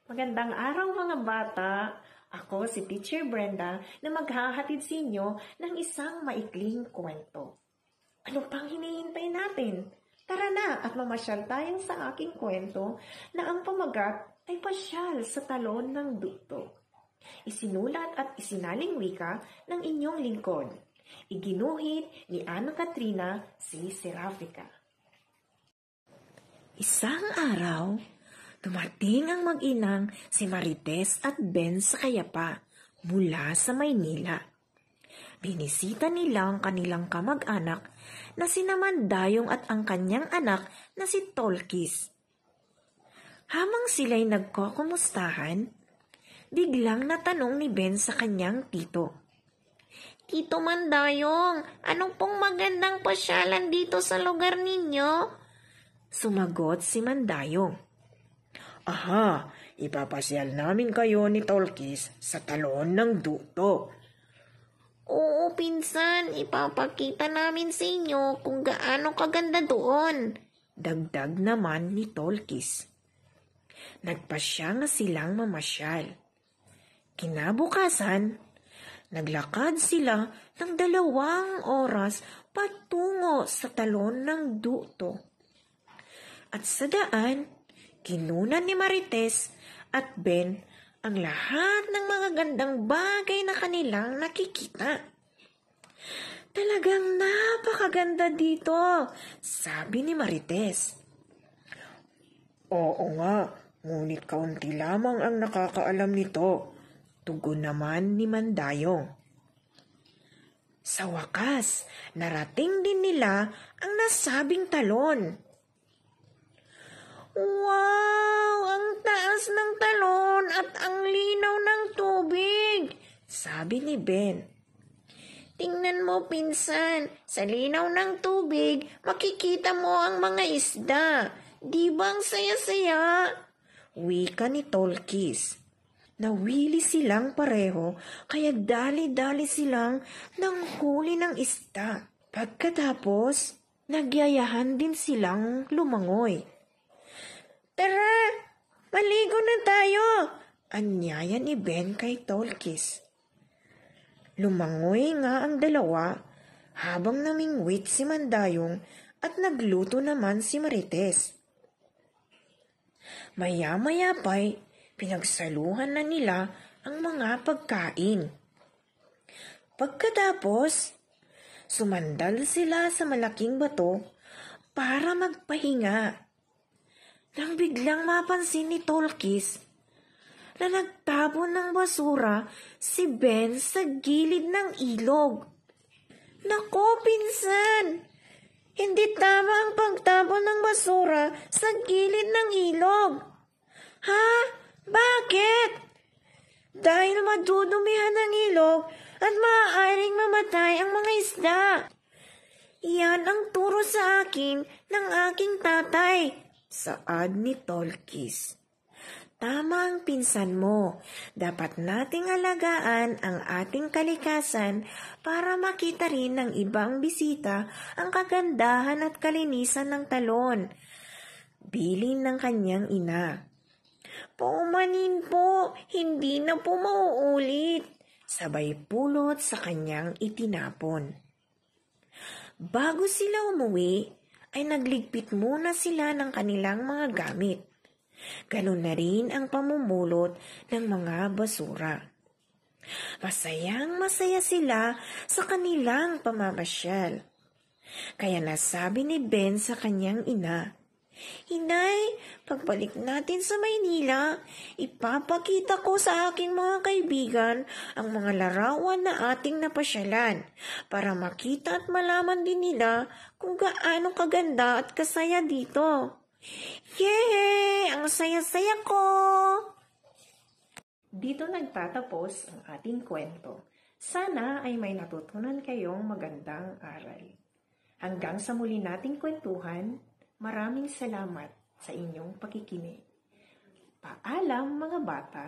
Magandang araw mga bata! Ako si Teacher Brenda na maghahatid sa inyo ng isang maikling kwento. Ano pang hinihintay natin? Tara na at mamasyal tayo sa aking kwento na ang pamagat ay pasyal sa talon ng dukto. Isinulat at isinaling wika ng inyong lingkod. Iginuhit ni Ana Katrina si Serafika. Isang araw, dumating ang mag-inang si Marites at Ben sa Kayapa mula sa Maynila. Binisita nila ang kanilang kamag-anak na si Mandayong at ang kanyang anak na si Tolkis. Habang sila'y nagkukumustahan, biglang natanong ni Ben sa kanyang tito, "Tito Mandayong, anong pong magandang pasyalan dito sa lugar ninyo?" Sumagot si Mandayong, "Aha, ipapasyal namin kayo ni Tolkis sa talon ng dukto." "Oo, pinsan, ipapakita namin sa inyo kung gaano kaganda doon," dagdag naman ni Tolkis. Nagpasya nga silang mamasyal. Kinabukasan, naglakad sila ng 2 oras patungo sa talon ng dukto. At sa daan, kinunan ni Marites at Ben ang lahat ng mga gandang bagay na kanilang nakikita. "Talagang napakaganda dito," sabi ni Marites. "Oo nga, ngunit kaunti lamang ang nakakaalam nito," tugon naman ni Mandayong. Sa wakas, narating din nila ang nasabing talon. "Wow! Ang taas ng talon at ang linaw ng tubig," sabi ni Ben. "Tingnan mo, pinsan, sa linaw ng tubig, makikita mo ang mga isda. Di ba ang saya-saya?" Wika ni Tolkis. Nawili silang pareho, kaya dali-dali silang nanghuli ng isda. Pagkatapos, nagyayahan din silang lumangoy. "Tara, maligo na tayo," anyaya ni Ben kay Tolkis. Lumangoy nga ang dalawa habang namingwit si Mandayong at nagluto naman si Marites. Maya-maya pa'y pinagsaluhan na nila ang mga pagkain. Pagkatapos, sumandal sila sa malaking bato para magpahinga. Nang biglang mapansin ni Tolkis na nagtapon ng basura si Ben sa gilid ng ilog. "Nako, pinsan! Hindi tama ang pagtapon ng basura sa gilid ng ilog." "Ha? Bakit?" "Dahil madudumihan ng ilog at maaaring mamatay ang mga isda. Iyan ang turo sa akin ng aking tatay," saad ni Tolkis. "Tama ang pinsan mo. Dapat nating alagaan ang ating kalikasan para makita rin ng ibang bisita ang kagandahan at kalinisan ng talon," bilin ng kanyang ina. "Paumanin po, hindi na po mauulit," sabay pulot sa kanyang itinapon. Bago sila umuwi, ay nagligpit muna sila ng kanilang mga gamit. Ganun na rin ang pamumulot ng mga basura. Masayang masaya sila sa kanilang pamamasyal. Kaya nasabi ni Ben sa kanyang ina, "Inay, pagbalik natin sa Maynila, ipapakita ko sa aking mga kaibigan ang mga larawan na ating napasyalan para makita at malaman din nila kung gaano kaganda at kasaya dito." "Yay! Ang saya-saya ko!" Dito nagtatapos ang ating kwento. Sana ay may natutunan kayong magandang aral. Hanggang sa muli nating kwentuhan, maraming salamat sa inyong pakikinig. Paalam mga bata!